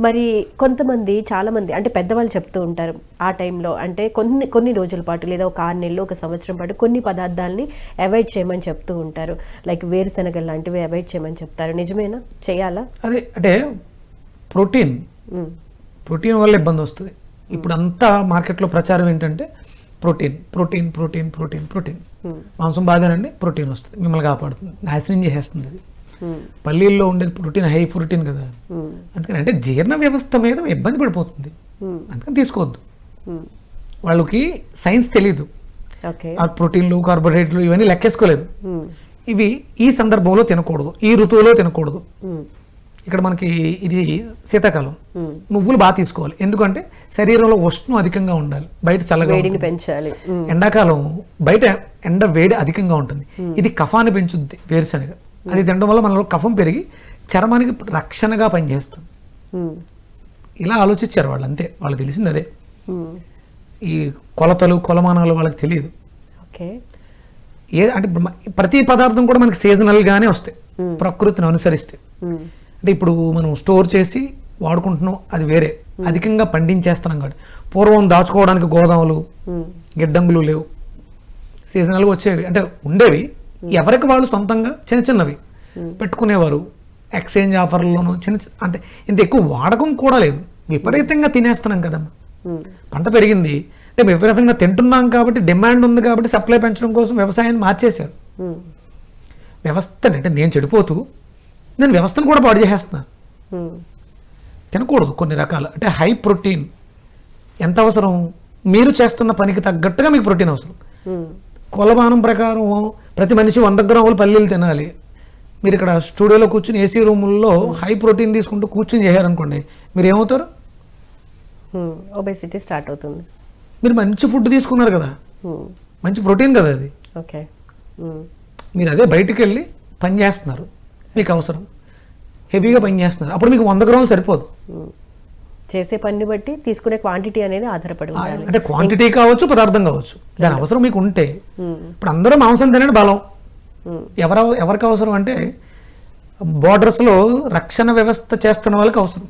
మరి కొంతమంది చాలామంది అంటే పెద్దవాళ్ళు చెప్తూ ఉంటారు ఆ టైంలో అంటే కొన్ని రోజుల పాటు లేదా ఒక 6 నెలలు 1 సంవత్సరం పాటు కొన్ని పదార్థాలని అవాయిడ్ చేయమని చెప్తూ ఉంటారు. లైక్ వేరుశనగలు లాంటివి అవాయిడ్ చేయమని చెప్తారు. నిజమేనా? చేయాలా? అదే అంటే ప్రోటీన్ వల్ల ఇబ్బంది వస్తుంది. ఇప్పుడు అంతా మార్కెట్లో ప్రచారం ఏంటంటే protein protein protein protein protein. మాంసం బాగానండి, ప్రోటీన్ వస్తుంది, మిమ్మల్ని కాపాడుతుంది, నాశనం చేసేస్తుంది. అది పల్లీల్లో ఉండేది ప్రోటీన్, హై ప్రోటీన్ కదా. అందుకని అంటే జీర్ణ వ్యవస్థ మీద ఇబ్బంది పడిపోతుంది, అందుకని తీసుకోవద్దు. వాళ్ళకి సైన్స్ తెలీదు, ఆ ప్రోటీన్లు కార్బోహైడ్రేట్లు ఇవన్నీ లెక్కేసుకోలేదు. ఇవి ఈ సందర్భంలో తినకూడదు, ఈ ఋతువులో తినకూడదు. ఇక్కడ మనకి ఇది శీతాకాలం, నువ్వులు బాగా తీసుకోవాలి, ఎందుకంటే శరీరంలో ఉష్ణం అధికంగా ఉండాలి, బయట చల్లగా పెంచాలి. ఎండాకాలం బయట ఎండ వేడి అధికంగా ఉంటుంది, ఇది కఫాన్ని పెంచుద్ది వేరుశనగ. అది తినడం వల్ల మనలో కఫం పెరిగి చర్మానికి రక్షణగా పనిచేస్తుంది. ఇలా ఆలోచించారు వాళ్ళు, అంతే, వాళ్ళకి తెలిసింది అదే. ఈ కొలతలు కొలమానాలు వాళ్ళకి తెలియదు. అంటే ప్రతి పదార్థం కూడా మనకి సీజనల్గానే వస్తాయి ప్రకృతిని అనుసరిస్తే. అంటే ఇప్పుడు మనం స్టోర్ చేసి వాడుకుంటున్నాం, అది వేరే, అధికంగా పండించేస్తున్నాం కాబట్టి. పూర్వం దాచుకోవడానికి గోదాములు గిడ్డంగులు లేవు, సీజనల్గా వచ్చేవి అంటే ఉండేవి, ఎవరికి వాళ్ళు సొంతంగా చిన్న చిన్నవి పెట్టుకునేవారు. ఎక్స్చేంజ్ ఆఫర్లోనూ అంతే, ఇంత ఎక్కువ వాడకం కూడా లేదు, విపరీతంగా తినేస్తున్నాం కదమ్మా. పంట పెరిగింది అంటే విపరీతంగా తింటున్నాం కాబట్టి, డిమాండ్ ఉంది కాబట్టి సప్లై పెంచడం కోసం వ్యవసాయాన్ని మార్చేశారు. వ్యవస్థ అంటే నేను చెడిపోతూ నేను వ్యవస్థను కూడా పాడు చేసేస్తున్నాను. తినకూడదు కొన్ని రకాలు, అంటే హై ప్రోటీన్ ఎంత అవసరం, మీరు చేస్తున్న పనికి తగ్గట్టుగా మీకు ప్రోటీన్ అవసరం. కొలమానం ప్రకారం ప్రతి మనిషి 100 గ్రాములు పల్లీలు తినాలి. మీరు ఇక్కడ స్టూడియోలో కూర్చుని ఏసీ రూముల్లో హై ప్రోటీన్ తీసుకుంటూ కూర్చుని చేశారనుకోండి, మీరు ఏమవుతారు? ఒబెసిటీ స్టార్ట్ అవుతుంది. మీరు మంచి ఫుడ్ తీసుకున్నారు కదా, మంచి ప్రోటీన్ కదా అది, మీరు అదే బయటికి వెళ్ళి పని చేస్తున్నారు, మీకు అవసరం, హెవీగా పని చేస్తున్నారు, అప్పుడు మీకు 100 గ్రాములు సరిపోదు. చేసే పని బట్టి తీసుకునే క్వాంటిటీ అనేది ఆధారపడి ఉండాలి. అంటే క్వాంటిటీ కావచ్చు, పదార్థం కావచ్చు, దాని అవసరం మీకు ఉంటే. ఇప్పుడు అందరూ మాంసం తినండి బలం, ఎవరికి అవసరం అంటే బోర్డర్స్లో రక్షణ వ్యవస్థ చేస్తున్న వాళ్ళకి అవసరం.